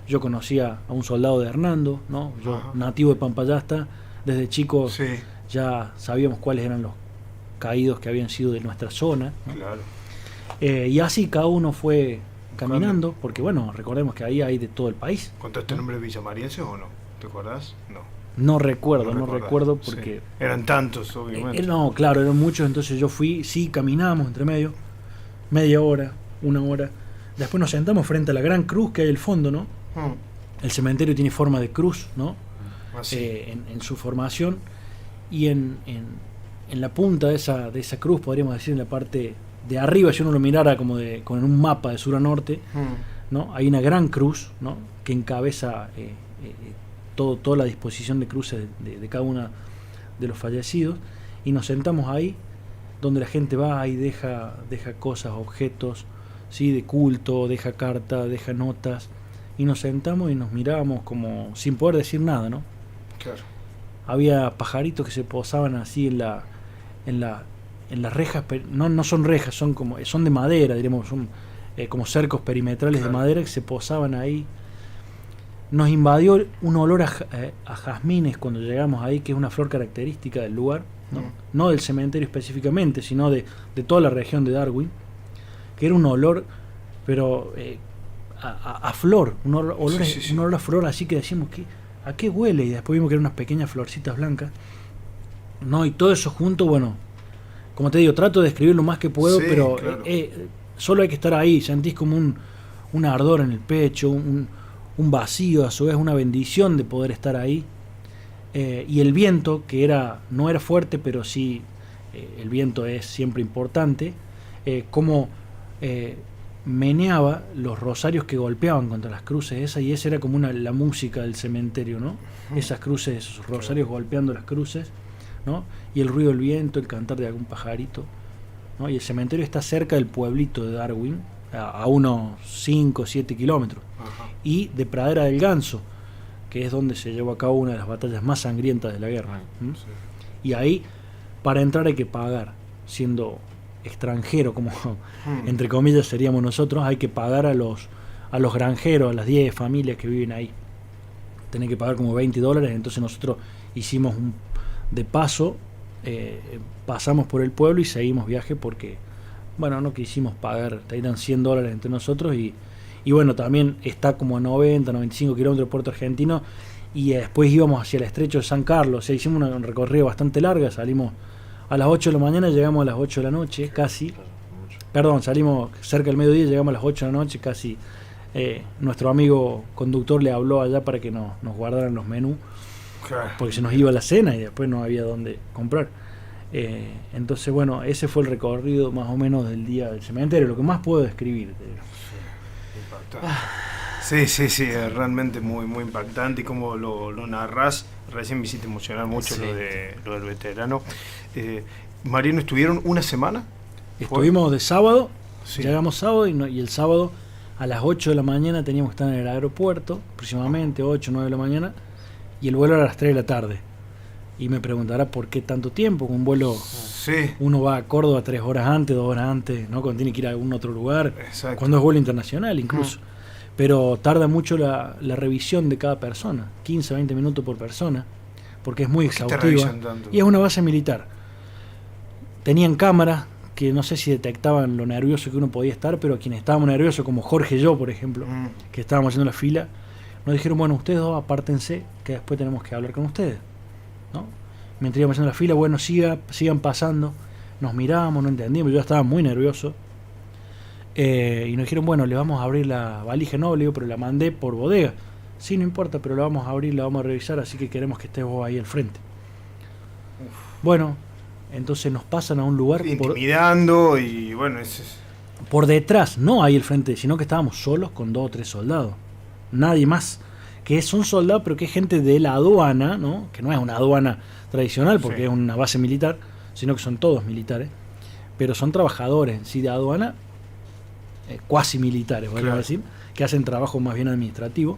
Yo conocía a un soldado de Hernando, ¿no? Yo, Ajá. nativo de Pampayasta, desde chico Sí, ya sabíamos cuáles eran los caídos que habían sido de nuestra zona, ¿no? claro. Y así cada uno fue caminando, porque bueno, recordemos que ahí hay de todo el país. ¿Contaste nombres villamarienses o no? ¿Te acordás? No. No recuerdo recordás. porque... Sí. Eran tantos, obviamente. no, claro, eran muchos, entonces yo fui, sí, caminamos entre medio, media hora, 1 hora. Después nos sentamos frente a la gran cruz que hay al fondo, ¿no? El cementerio tiene forma de cruz, ¿no? Así. En su formación. Y en la punta de esa cruz, podríamos decir, en la parte de arriba, si uno lo mirara como con un mapa de sur a norte, ¿no? Hay una gran cruz, ¿no? Que encabeza toda la disposición de cruces de cada uno de los fallecidos. Y nos sentamos ahí, donde la gente va y deja cosas, objetos, ¿sí? De culto, deja cartas, deja notas, y nos sentamos y nos mirábamos como sin poder decir nada, ¿no? Claro. Había pajaritos que se posaban así en las rejas, no son rejas, son de madera, diríamos, son como cercos perimetrales, claro, de madera, que se posaban ahí. Nos invadió un olor a jazmines cuando llegamos ahí, que es una flor característica del lugar, ¿no? No del cementerio específicamente, sino de toda la región de Darwin, que era un olor, pero a flor, un olor, sí. Un olor a flor, así que decimos, ¿a qué huele? Y después vimos que eran unas pequeñas florcitas blancas, ¿no? Y todo eso junto, bueno, como te digo, trato de describir lo más que puedo, sí, pero claro, solo hay que estar ahí, sentís como un ardor en el pecho, un vacío, a su vez una bendición de poder estar ahí. Y el viento, que no era fuerte, pero sí, el viento es siempre importante, como meneaba los rosarios que golpeaban contra las cruces esas, y esa era como la música del cementerio, ¿no? Esas cruces, esos rosarios golpeando las cruces, ¿no? Y el ruido del viento, el cantar de algún pajarito, ¿no? Y el cementerio está cerca del pueblito de Darwin, a unos 5 o 7 kilómetros. Ajá. Y de Pradera del Ganso, que es donde se llevó a cabo una de las batallas más sangrientas de la guerra. Sí. Y ahí, para entrar hay que pagar, siendo extranjero, como entre comillas seríamos nosotros, hay que pagar a los granjeros, a las 10 familias que viven ahí. Tenés que pagar como $20, entonces nosotros hicimos de paso, pasamos por el pueblo y seguimos viaje porque, bueno, no quisimos pagar, te eran $100 entre nosotros y Y bueno, también está como a 90, 95 kilómetros de Puerto Argentino. Y después íbamos hacia el estrecho de San Carlos. O sea, hicimos un recorrido bastante larga. Salimos a las 8 de la mañana, llegamos a las 8 de la noche, casi. Perdón, salimos cerca del mediodía, llegamos a las 8 de la noche, casi. Nuestro amigo conductor le habló allá para que nos guardaran los menús. Claro. Porque se nos iba la cena y después no había dónde comprar. Entonces, bueno, ese fue el recorrido más o menos del día del cementerio. Lo que más puedo describir. Sí, es realmente muy, muy impactante y como lo narrás, recién me hiciste emocionar mucho Sí. lo del veterano. Mariano, ¿estuvieron una semana? Estuvimos de sábado, Sí. llegamos sábado y el sábado a las 8 de la mañana teníamos que estar en el aeropuerto, aproximadamente 8 o 9 de la mañana, y el vuelo era a las 3 de la tarde. Y me preguntará por qué tanto tiempo, con un vuelo Sí, uno va a Córdoba 3 horas antes, 2 horas antes, ¿no? Cuando tiene que ir a algún otro lugar, exacto. cuando es vuelo internacional incluso. Pero tarda mucho la revisión de cada persona, 15 a 20 minutos por persona, porque es muy ¿Por qué te exhaustiva. revisan tanto? Y es una base militar. Tenían cámaras que no sé si detectaban lo nervioso que uno podía estar, pero quienes estábamos nerviosos, como Jorge y yo, por ejemplo, que estábamos haciendo la fila, nos dijeron, bueno, ustedes dos apártense, que después tenemos que hablar con ustedes, ¿no? Mientras íbamos haciendo la fila, bueno, sigan pasando, nos mirábamos, no entendíamos, yo ya estaba muy nervioso, y nos dijeron, bueno, le vamos a abrir la valija, no, le digo, pero la mandé por bodega, sí, no importa, pero la vamos a abrir, la vamos a revisar, así que queremos que estés vos ahí al frente. Bueno, entonces nos pasan a un lugar Intimidando y bueno, por detrás, no ahí al frente, sino que estábamos solos con 2 o 3 soldados. Nadie más. Que son soldados, pero que es gente de la aduana, ¿no? Que no es una aduana tradicional porque Sí. es una base militar, sino que son todos militares. Pero son trabajadores, sí, de aduana, cuasi militares, podemos Claro. decir, que hacen trabajo más bien administrativo.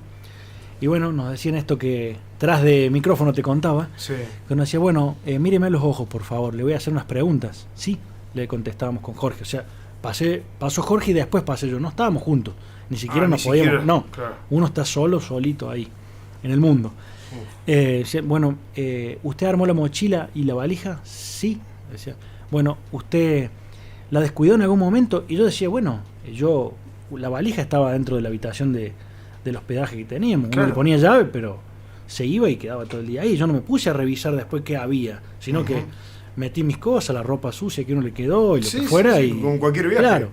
Y bueno, nos decían esto que tras de micrófono te contaba, sí. que nos decía, bueno, míreme a los ojos, por favor, le voy a hacer unas preguntas. Sí, le contestábamos con Jorge. O sea, pasó Jorge y después pasé yo. No estábamos juntos. Ni siquiera Ni nos podíamos. siquiera, No, claro. uno está solito ahí, en el mundo. Decía, bueno, ¿usted armó la mochila y la valija? Sí. Decía, bueno, ¿usted la descuidó en algún momento? Y yo decía, bueno, la valija estaba dentro de la habitación del hospedaje que teníamos. Uno Claro. le ponía llave, pero se iba y quedaba todo el día ahí. Yo no me puse a revisar después qué había, sino que metí mis cosas, la ropa sucia que uno le quedó y lo Sí, que fuera. sí, y con cualquier viaje. Claro.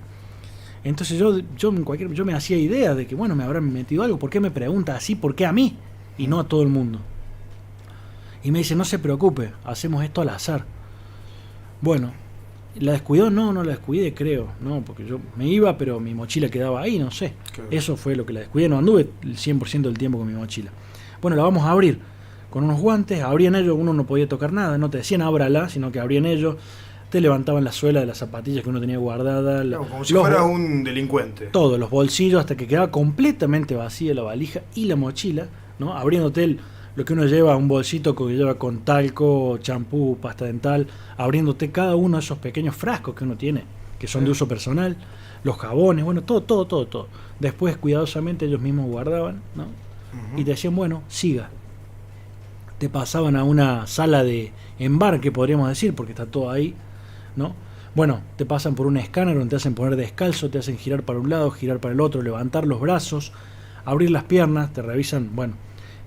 Entonces yo me hacía idea de que, bueno, me habrán metido algo. ¿Por qué me pregunta así? ¿Por qué a mí? Y no a todo el mundo. Y me dice, no se preocupe, hacemos esto al azar. Bueno, ¿la descuidó? No la descuidé, creo. No, porque yo me iba, pero mi mochila quedaba ahí, no sé. Claro. Eso fue lo que la descuidé. No anduve el 100% del tiempo con mi mochila. Bueno, la vamos a abrir con unos guantes. Abrían ellos, uno no podía tocar nada. No te decían ábrala, sino que abrían ellos. Te levantaban la suela de las zapatillas que uno tenía guardada. Claro, como si los fuera bol- un delincuente. Todos los bolsillos hasta que quedaba completamente vacía la valija y la mochila, ¿no? Abriéndote lo que uno lleva, un bolsito que lleva con talco, champú, pasta dental, abriéndote cada uno de esos pequeños frascos que uno tiene, que son de uso personal, los jabones, bueno, todo. Después cuidadosamente ellos mismos guardaban, ¿no? Y te decían, bueno, siga. Te pasaban a una sala de embarque, podríamos decir, porque está todo ahí, ¿no? Bueno, te pasan por un escáner donde te hacen poner descalzo, te hacen girar para un lado, girar para el otro, levantar los brazos, abrir las piernas, te revisan, bueno,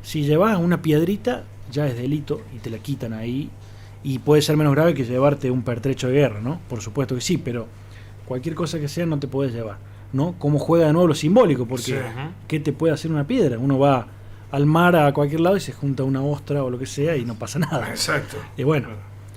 si llevas una piedrita ya es delito y te la quitan ahí y puede ser menos grave que llevarte un pertrecho de guerra, ¿no? Por supuesto que sí, pero cualquier cosa que sea no te puedes llevar, ¿no? Cómo juega de nuevo lo simbólico, porque Sí. ¿qué te puede hacer una piedra? Uno va al mar a cualquier lado y se junta una ostra o lo que sea y no pasa nada. Exacto. Y bueno,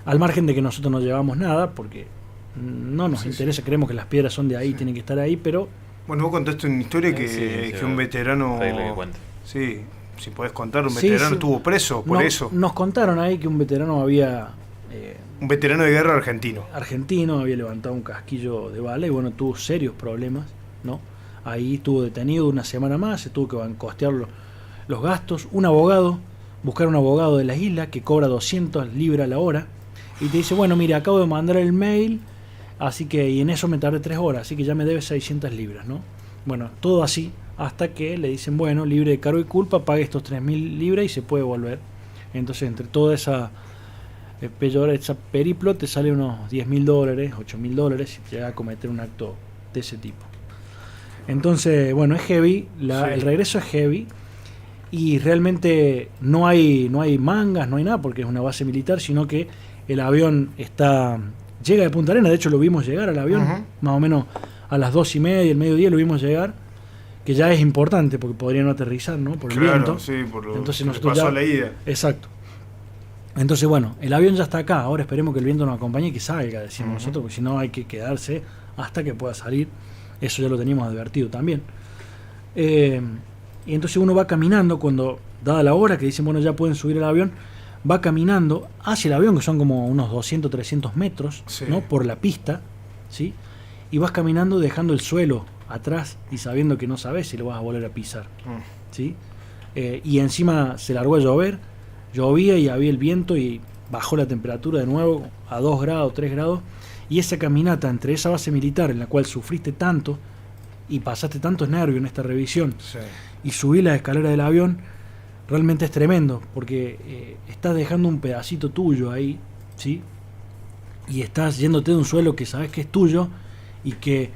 al margen de que nosotros no llevamos nada, porque no nos Sí, interesa, creemos que las piedras son de ahí, tienen que estar ahí, pero Bueno, vos contaste una historia que, Sí, que un veterano... Regla que cuente. Sí, si podés contar, un Sí, veterano sí. estuvo preso por eso. nos contaron ahí que un veterano Un veterano de guerra argentino. argentino había levantado un casquillo de bala y bueno, tuvo serios problemas, ¿no? Ahí estuvo detenido una semana más, se tuvo que costear los gastos. Un abogado, buscar un abogado de la isla que cobra 200 libras a la hora y te dice, bueno, mira, acabo de mandar el mail, así que, y en eso me tardé 3 horas, así que ya me debes 600 libras, ¿no? Bueno, todo así, hasta que le dicen, bueno, libre de cargo y culpa, pague estos 3.000 libras y se puede volver. Entonces, entre toda esa periplo te sale unos $10.000, $8.000 si te llega a cometer un acto de ese tipo. Entonces, bueno, es heavy, el regreso es heavy y realmente no hay mangas, no hay nada porque es una base militar, sino que el avión llega de Punta Arenas, de hecho lo vimos llegar al avión, más o menos a las 2:30, el mediodía lo vimos llegar, que ya es importante porque podría no aterrizar, ¿no? Por el viento. Sí, por lo Entonces que nosotros pasó ya, la ida. Exacto. Entonces, bueno, el avión ya está acá, ahora esperemos que el viento nos acompañe y que salga, decimos nosotros, porque si no hay que quedarse hasta que pueda salir. Eso ya lo teníamos advertido también. Y entonces uno va caminando, cuando dada la hora que dicen, bueno, ya pueden subir al avión, va caminando hacia el avión, que son como unos 200, 300 metros, ¿no? Por la pista, ¿sí? Y vas caminando dejando el suelo atrás y sabiendo que no sabes si lo vas a volver a pisar, ¿sí? Y encima se largó a llover, llovía y había el viento y bajó la temperatura de nuevo a 2 grados, 3 grados. Y esa caminata entre esa base militar en la cual sufriste tanto y pasaste tantos nervios en esta revisión y subir la escalera del avión, realmente es tremendo, porque estás dejando un pedacito tuyo ahí, ¿sí? Y estás yéndote de un suelo que sabes que es tuyo y que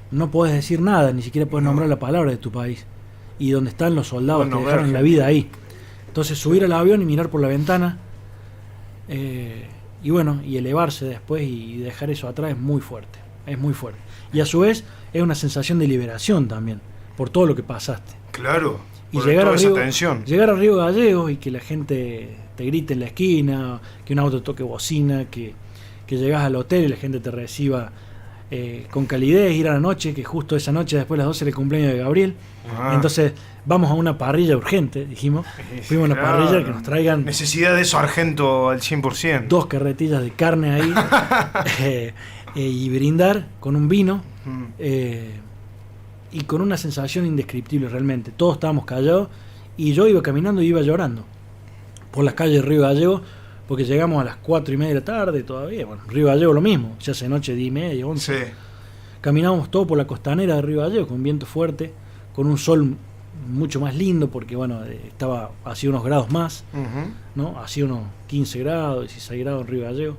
no podés decir nada, ni siquiera podés nombrar la palabra de tu país, y donde están los soldados que dejaron la vida ahí. Entonces subir al avión y mirar por la ventana, y bueno, y elevarse después y dejar eso atrás es muy fuerte, y a su vez es una sensación de liberación también por todo lo que pasaste. Claro. Y llegar a Río Gallegos y que la gente te grite en la esquina, que un auto toque bocina, que llegás al hotel y la gente te reciba con calidez, ir a la noche, que justo esa noche después de las 12 era el cumpleaños de Gabriel. Entonces vamos a una parrilla urgente, dijimos. Fuimos a una parrilla que nos traigan... Necesidad de sargento al 100%. 2 carretillas de carne ahí y brindar con un vino y con una sensación indescriptible realmente. Todos estábamos callados y yo iba caminando y iba llorando por las calles de Río Gallegos, porque llegamos a las 4:30 de la tarde todavía. Bueno, Río Gallegos lo mismo, ya hace noche 10:30, 11. Sí. Caminamos todo por la costanera de Río Gallegos con viento fuerte, con un sol mucho más lindo, porque bueno, hacía unos grados más, ¿no? Hacía unos 15 grados, 16 grados en Río Gallegos.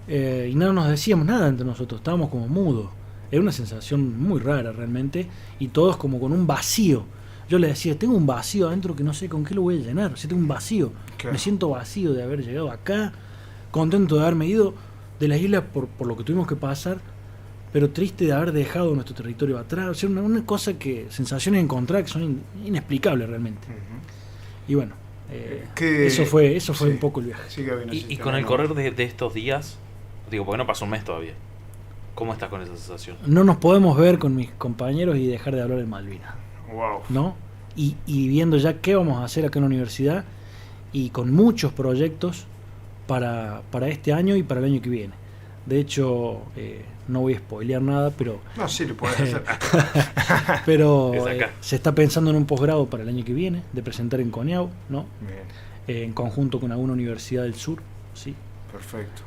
Y no nos decíamos nada entre nosotros, estábamos como mudos. Era una sensación muy rara realmente, y todos como con un vacío. Yo le decía, tengo un vacío adentro que no sé con qué lo voy a llenar. O sea, tengo un vacío. Claro. Me siento vacío de haber llegado acá, contento de haberme ido de la isla por lo que tuvimos que pasar, pero triste de haber dejado nuestro territorio atrás. O sea, una cosa sensaciones encontradas que son inexplicables realmente. Y bueno, eso fue un poco el viaje. Sí, y con el correr de estos días, digo, porque no pasó un mes todavía, ¿cómo estás con esa sensación? No nos podemos ver con mis compañeros y dejar de hablar de Malvinas. Wow. ¿No? Y viendo ya qué vamos a hacer acá en la universidad, y con muchos proyectos para este año y para el año que viene. De hecho, no voy a spoilear nada, pero... No, sí, lo puedes hacer. Pero se está pensando en un posgrado para el año que viene, de presentar en Coniao, ¿no? Bien. En conjunto con alguna universidad del sur, ¿sí? Perfecto.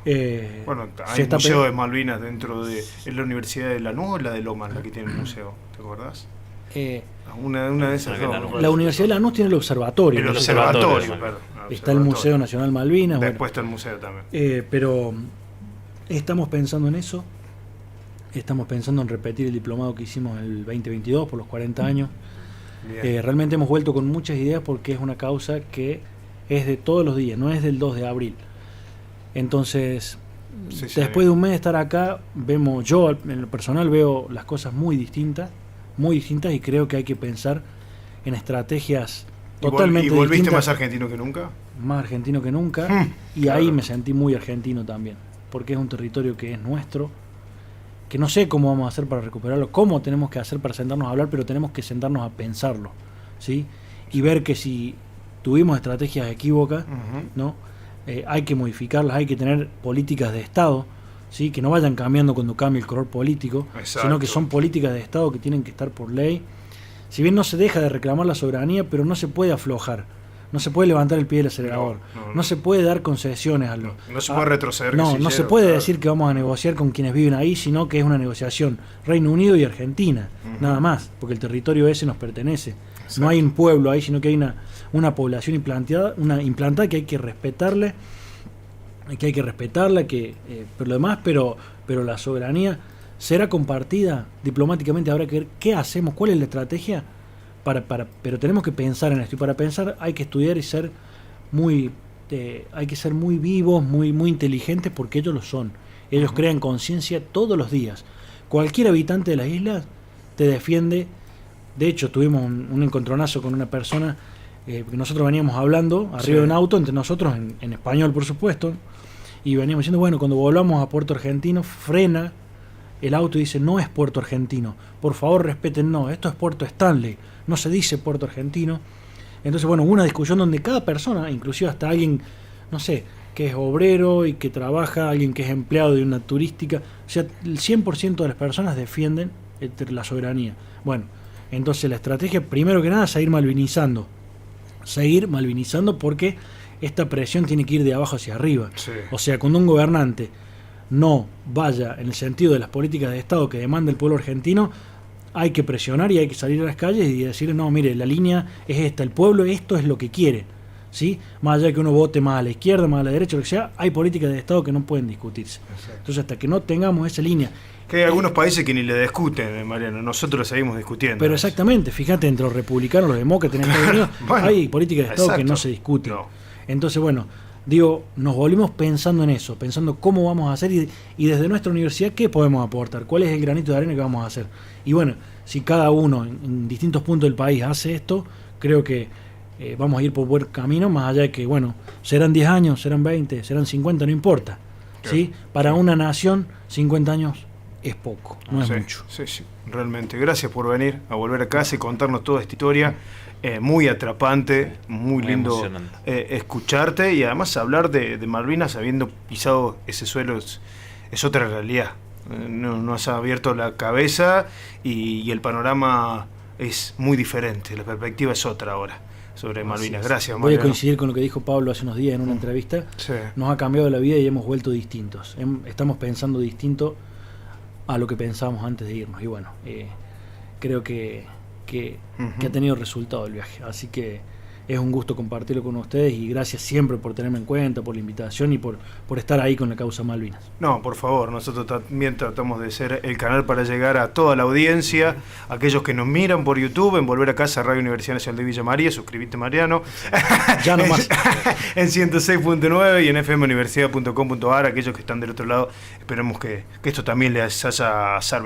Bueno, hay un museo de Malvinas dentro de la Universidad de Lanús, o la de Lomas, la que tiene el museo, ¿te acordás? Una de esas dos. La Universidad de Lanús tiene el observatorio. El observatorio, perdón. Está el Museo Nacional Malvinas. Después está el museo también. Pero estamos pensando en eso. Estamos pensando en repetir el diplomado que hicimos en el 2022 por los 40 años. Realmente hemos vuelto con muchas ideas porque es una causa que es de todos los días, no es del 2 de abril. Entonces, después de un mes de estar acá, yo en lo personal veo las cosas muy distintas, y creo que hay que pensar en estrategias totalmente distintas. ¿Y volviste más argentino que nunca? Más argentino que nunca, y claro. Ahí me sentí muy argentino también, porque es un territorio que es nuestro, que no sé cómo vamos a hacer para recuperarlo, cómo tenemos que hacer para sentarnos a hablar, pero tenemos que sentarnos a pensarlo, ¿sí? Y ver que si tuvimos estrategias equívocas, ¿no? Hay que modificarlas, hay que tener políticas de Estado, ¿sí? Que no vayan cambiando cuando cambie el color político. Exacto. Sino que son políticas de Estado que tienen que estar por ley. Si bien no se deja de reclamar la soberanía, pero no se puede aflojar, no se puede levantar el pie del acelerador, no se puede dar concesiones no se puede retroceder. No se puede decir que vamos a negociar con quienes viven ahí, sino que es una negociación Reino Unido y Argentina, nada más, porque el territorio ese nos pertenece. Exacto. No hay un pueblo ahí, sino que hay una población implantada que hay que respetarla, pero lo demás, pero la soberanía será compartida diplomáticamente, habrá que ver qué hacemos, cuál es la estrategia, pero tenemos que pensar en esto, y para pensar hay que estudiar y ser muy hay que ser muy vivos, muy inteligentes, porque ellos lo son. Ellos crean conciencia todos los días. Cualquier habitante de las islas te defiende. De hecho, tuvimos un encontronazo con una persona que nosotros veníamos hablando arriba de un auto, entre nosotros, en español, por supuesto, y veníamos diciendo, bueno, cuando volvamos a Puerto Argentino, frena el auto y dice, no es Puerto Argentino, por favor respeten, no, esto es Puerto Stanley, no se dice Puerto Argentino. Entonces, bueno, hubo una discusión donde cada persona, inclusive hasta alguien, no sé, que es obrero y que trabaja, alguien que es empleado de una turística, o sea, el 100% de las personas defienden la soberanía. Bueno, entonces la estrategia, primero que nada, es seguir malvinizando porque esta presión tiene que ir de abajo hacia arriba. Sí. O sea, cuando un gobernante no vaya en el sentido de las políticas de Estado que demanda el pueblo argentino, hay que presionar y hay que salir a las calles y decir, no, mire, la línea es esta, el pueblo esto es lo que quiere, ¿sí? Más allá de que uno vote más a la izquierda, más a la derecha, lo que sea, hay políticas de Estado que no pueden discutirse. Exacto. Entonces, hasta que no tengamos esa línea... Que hay algunos países que ni le discuten, Mariano, nosotros lo seguimos discutiendo. Pero exactamente, fíjate, entre los republicanos, los demócratas en Estados Unidos, bueno, hay políticas de Estado que no se discuten. No. Entonces, bueno, digo, nos volvimos pensando en eso, pensando cómo vamos a hacer y desde nuestra universidad qué podemos aportar, cuál es el granito de arena que vamos a hacer. Y bueno, si cada uno en distintos puntos del país hace esto, creo que vamos a ir por buen camino, más allá de que, bueno, serán 10 años, serán 20, serán 50, no importa. ¿Sí? Para una nación, 50 años es poco, no es mucho. Sí, realmente. Gracias por venir a volver a casa y contarnos toda esta historia. Muy atrapante, muy lindo escucharte y además hablar de Malvinas habiendo pisado ese suelo es otra realidad. Nos ha abierto la cabeza y el panorama es muy diferente, la perspectiva es otra ahora sobre Malvinas. Gracias, Mariano. Voy a coincidir con lo que dijo Pablo hace unos días en una entrevista. Sí. Nos ha cambiado la vida y hemos vuelto distintos. Estamos pensando distinto a lo que pensábamos antes de irnos. Y bueno, creo que ha tenido resultado el viaje. Así que es un gusto compartirlo con ustedes y gracias siempre por tenerme en cuenta, por la invitación y por estar ahí con la causa Malvinas. No, por favor, nosotros también tratamos de ser el canal para llegar a toda la audiencia, aquellos que nos miran por YouTube, en Volver a Casa, Radio Universidad Nacional de Villa María, suscribite, Mariano, ya nomás. en 106.9 y en fmuniversidad.com.ar, aquellos que están del otro lado, esperemos que esto también les haya servido.